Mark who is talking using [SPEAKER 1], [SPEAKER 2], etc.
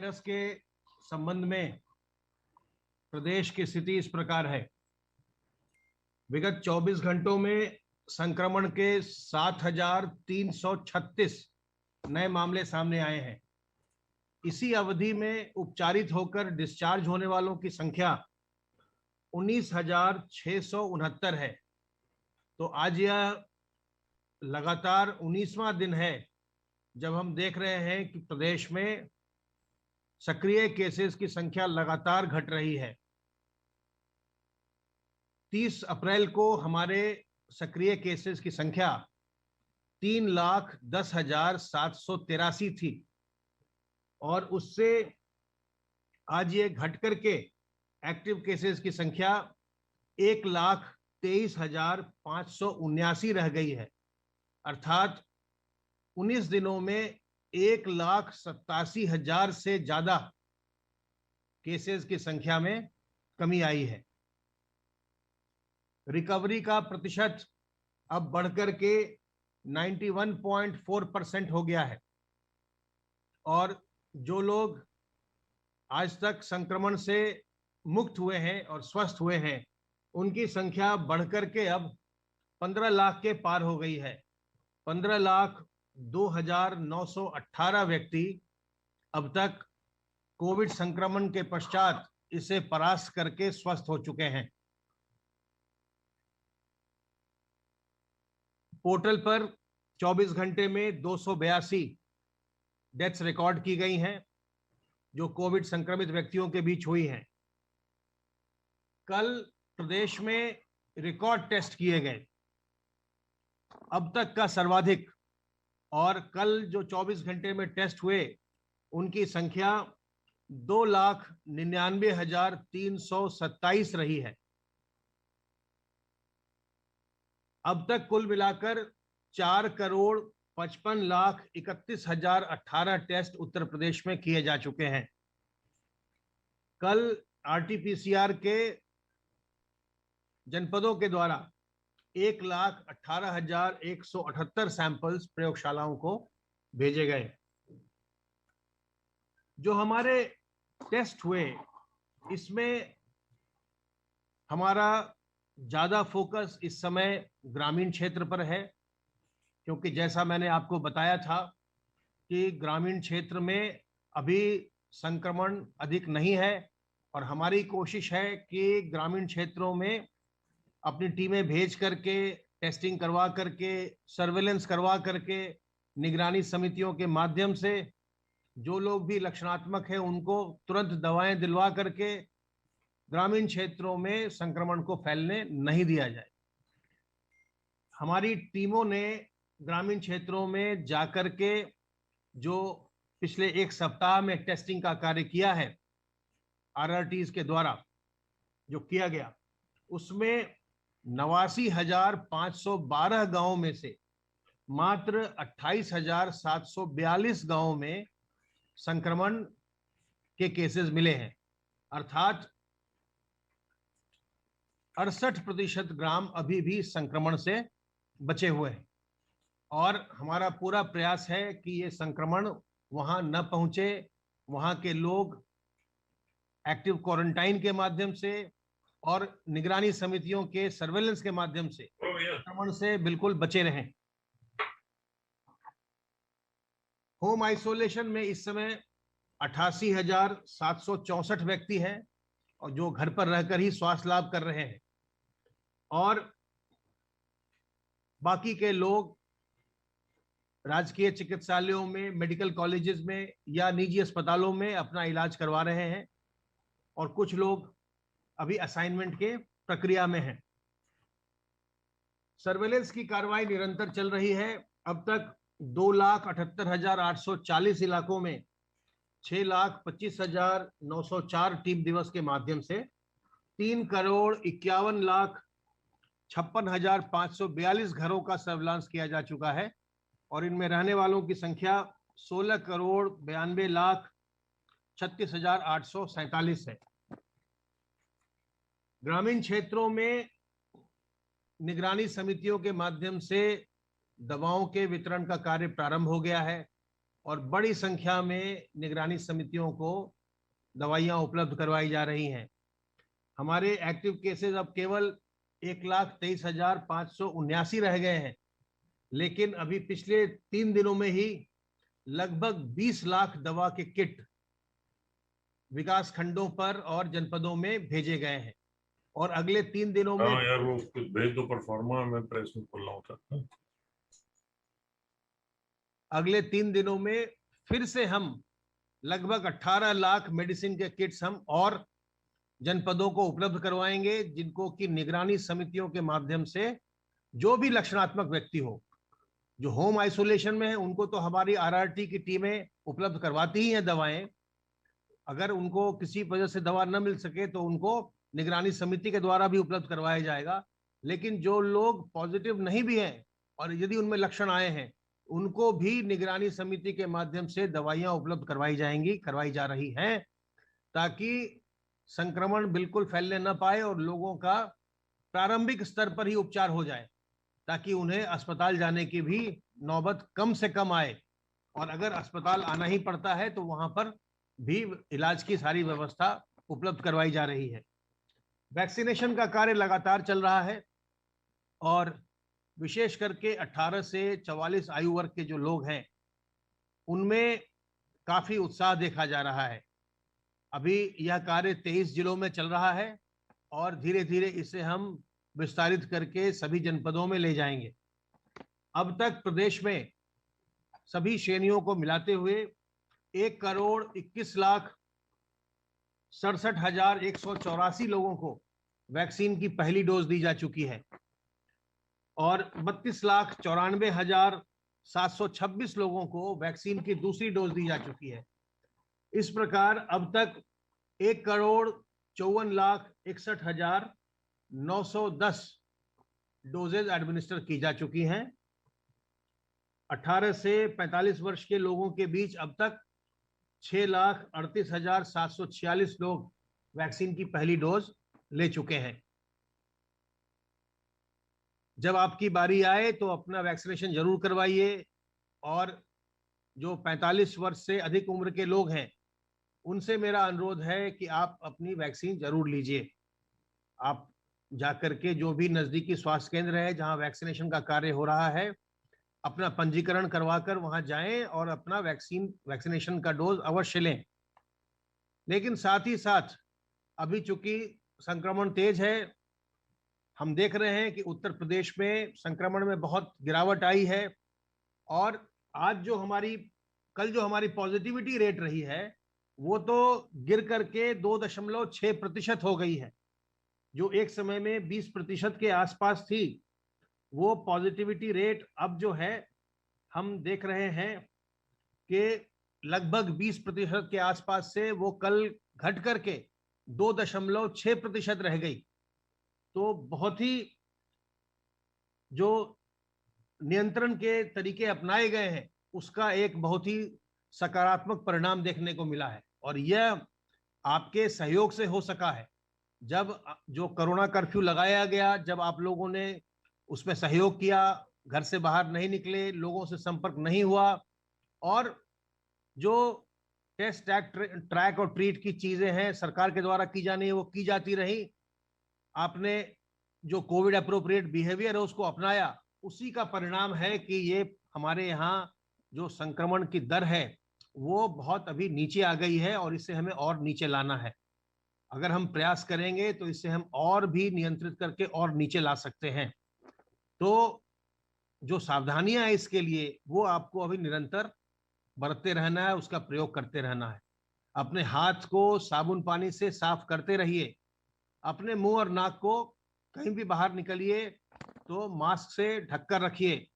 [SPEAKER 1] Virus के संबंध में प्रदेश की स्थिति इस प्रकार है। विगत 24 घंटों में संक्रमण के 7,336 नए मामले सामने आए हैं। इसी अवधि में उपचारित होकर डिस्चार्ज होने वालों की संख्या 19,669 है। तो आज यह लगातार 19वां दिन है जब हम देख रहे हैं कि प्रदेश में सक्रिय केसेस की संख्या लगातार घट रही है। 30 अप्रैल को हमारे सक्रिय केसेस की संख्या 3,10,783 थी और उससे आज ये घट करके एक्टिव केसेस की संख्या 1,23,579 रह गई है। अर्थात 19 दिनों में 1,87,000 से ज्यादा केसेस की संख्या में कमी आई है। रिकवरी का प्रतिशत अब बढ़कर के 91.4% हो गया है और जो लोग आज तक संक्रमण से मुक्त हुए हैं और स्वस्थ हुए हैं उनकी संख्या बढ़कर के अब 15 लाख के पार हो गई है। 15,02,918 व्यक्ति अब तक कोविड संक्रमण के पश्चात इसे परास्त करके स्वस्थ हो चुके हैं। पोर्टल पर 24 घंटे में 282 डेथ्स रिकॉर्ड की गई हैं जो कोविड संक्रमित व्यक्तियों के बीच हुई हैं। कल प्रदेश में रिकॉर्ड टेस्ट किए गए, अब तक का सर्वाधिक, और कल जो 24 घंटे में टेस्ट हुए उनकी संख्या 2,99,327 रही है। अब तक कुल मिलाकर 4,55,31,018 टेस्ट उत्तर प्रदेश में किए जा चुके हैं। कल आरटीपीसीआर के जनपदों के द्वारा 1,18,178 सैंपल्स प्रयोगशालाओं को भेजे गए। जो हमारे टेस्ट हुए इसमें हमारा ज्यादा फोकस इस समय ग्रामीण क्षेत्र पर है, क्योंकि जैसा मैंने आपको बताया था कि ग्रामीण क्षेत्र में अभी संक्रमण अधिक नहीं है और हमारी कोशिश है कि ग्रामीण क्षेत्रों में अपनी टीमें भेज करके टेस्टिंग करवा करके सर्वेलेंस करवा करके निगरानी समितियों के माध्यम से जो लोग भी लक्षणात्मक है उनको तुरंत दवाएं दिलवा करके ग्रामीण क्षेत्रों में संक्रमण को फैलने नहीं दिया जाए। हमारी टीमों ने ग्रामीण क्षेत्रों में जाकर के जो पिछले एक सप्ताह में टेस्टिंग का कार्य किया है आरआरटीज के द्वारा जो किया गया, उसमें 89,512 गांवों में से मात्र 28,742 गांवों में संक्रमण के केसेस मिले हैं। अर्थात 68% ग्राम अभी भी संक्रमण से बचे हुए हैं और हमारा पूरा प्रयास है कि ये संक्रमण वहां न पहुंचे। वहां के लोग एक्टिव क्वारंटाइन के माध्यम से और निगरानी समितियों के सर्वेलेंस के माध्यम से संक्रमण से बिल्कुल बचे रहें। होम आइसोलेशन में इस समय 88,764 व्यक्ति हैं और जो घर पर रहकर ही स्वास्थ्य लाभ कर रहे हैं और बाकी के लोग राजकीय चिकित्सालयों में, मेडिकल कॉलेजेस में या निजी अस्पतालों में अपना इलाज करवा रहे हैं और कुछ लोग अभी असाइनमेंट के प्रक्रिया में हैं। सर्वेलेंस की कार्रवाई निरंतर चल रही है। अब तक 2,78,840 इलाकों में 6,25,904 टीम दिवस के माध्यम से 3,51,56,542 घरों का सर्विलांस किया जा चुका है और इनमें रहने वालों की संख्या 16,92,36,847 है। ग्रामीण क्षेत्रों में निगरानी समितियों के माध्यम से दवाओं के वितरण का कार्य प्रारंभ हो गया है। और बड़ी संख्या में निगरानी समितियों को दवाइयां उपलब्ध करवाई जा रही हैं। हमारे एक्टिव केसेस अब केवल 1,23,579 रह गए हैं, लेकिन अभी पिछले 3 दिनों में ही लगभग 20 लाख दवा के किट विकास खंडों पर और जनपदों में भेजे गए हैं और अगले 3 दिनों में
[SPEAKER 2] यार वो भेज दो परफॉर्मा, मैं प्रेस में खोल रहा हूँ।
[SPEAKER 1] अगले 3 दिनों में फिर से हम लगभग 18 लाख मेडिसिन के किट्स हम और जनपदों को उपलब्ध करवाएंगे, जिनको कि निगरानी समितियों के माध्यम से जो भी लक्षणात्मक व्यक्ति हो, जो होम आइसोलेशन में है, उनको तो हमारी आरआरटी की टीमें उपलब्ध करवाती ही हैं दवाएं। अगर उनको किसी वजह से दवा न मिल सके तो उनको निगरानी समिति के द्वारा भी उपलब्ध करवाया जाएगा। लेकिन जो लोग पॉजिटिव नहीं भी हैं और यदि उनमें लक्षण आए हैं, उनको भी निगरानी समिति के माध्यम से दवाइयां उपलब्ध करवाई जा रही हैं, ताकि संक्रमण बिल्कुल फैलने न पाए और लोगों का प्रारंभिक स्तर पर ही उपचार हो जाए, ताकि उन्हें अस्पताल जाने की भी नौबत कम से कम आए। और अगर अस्पताल आना ही पड़ता है तो वहां पर भी इलाज की सारी व्यवस्था उपलब्ध करवाई जा रही है। वैक्सीनेशन का कार्य लगातार चल रहा है और विशेष करके 18 से 44 आयु वर्ग के जो लोग हैं, उनमें काफी उत्साह देखा जा रहा है। अभी यह कार्य 23 जिलों में चल रहा है और धीरे धीरे इसे हम विस्तारित करके सभी जनपदों में ले जाएंगे। अब तक प्रदेश में सभी श्रेणियों को मिलाते हुए 1,61,67,184 लोगों को वैक्सीन की पहली डोज दी जा चुकी है और 32,94,726 लोगों को वैक्सीन की दूसरी डोज दी जा चुकी है। इस प्रकार अब तक 1,54,61,910 डोजेज एडमिनिस्टर की जा चुकी हैं। 18 से 45 वर्ष के लोगों के बीच अब तक 6,38,746 लोग वैक्सीन की पहली डोज ले चुके हैं। जब आपकी बारी आए तो अपना वैक्सीनेशन जरूर करवाइए और जो 45 वर्ष से अधिक उम्र के लोग हैं, उनसे मेरा अनुरोध है कि आप अपनी वैक्सीन जरूर लीजिए। आप जाकर के जो भी नजदीकी स्वास्थ्य केंद्र है जहां वैक्सीनेशन का कार्य हो रहा है, अपना पंजीकरण करवाकर वहां जाएं और अपना वैक्सीनेशन का डोज अवश्य लें। लेकिन साथ ही साथ अभी चूंकि संक्रमण तेज है, हम देख रहे हैं कि उत्तर प्रदेश में संक्रमण में बहुत गिरावट आई है और कल जो हमारी पॉजिटिविटी रेट रही है वो तो गिर करके 2.6% हो गई है। जो एक समय में 20% के आसपास थी, वो पॉजिटिविटी रेट अब जो है हम देख रहे हैं कि लगभग 20% के आसपास से वो कल घट करके 2.6% रह गई। तो बहुत ही जो नियंत्रण के तरीके अपनाए गए हैं उसका एक बहुत ही सकारात्मक परिणाम देखने को मिला है और यह आपके सहयोग से हो सका है। जब जो कोरोना कर्फ्यू लगाया गया, जब आप लोगों ने उसमें सहयोग किया, घर से बाहर नहीं निकले, लोगों से संपर्क नहीं हुआ और जो टेस्ट ट्रैक और ट्रीट की चीजें हैं सरकार के द्वारा की जानी है वो की जाती रही। आपने जो कोविड अप्रोप्रिएट बिहेवियर है उसको अपनाया, उसी का परिणाम है कि ये हमारे यहाँ जो संक्रमण की दर है वो बहुत अभी नीचे आ गई है और इसे हमें और नीचे लाना है। अगर हम प्रयास करेंगे तो इसे हम और भी नियंत्रित करके और नीचे ला सकते हैं। तो जो सावधानियां हैं इसके लिए वो आपको अभी निरंतर बरतते रहना है, उसका प्रयोग करते रहना है। अपने हाथ को साबुन पानी से साफ करते रहिए। अपने मुंह और नाक को कहीं भी बाहर निकलिए तो मास्क से ढककर रखिए।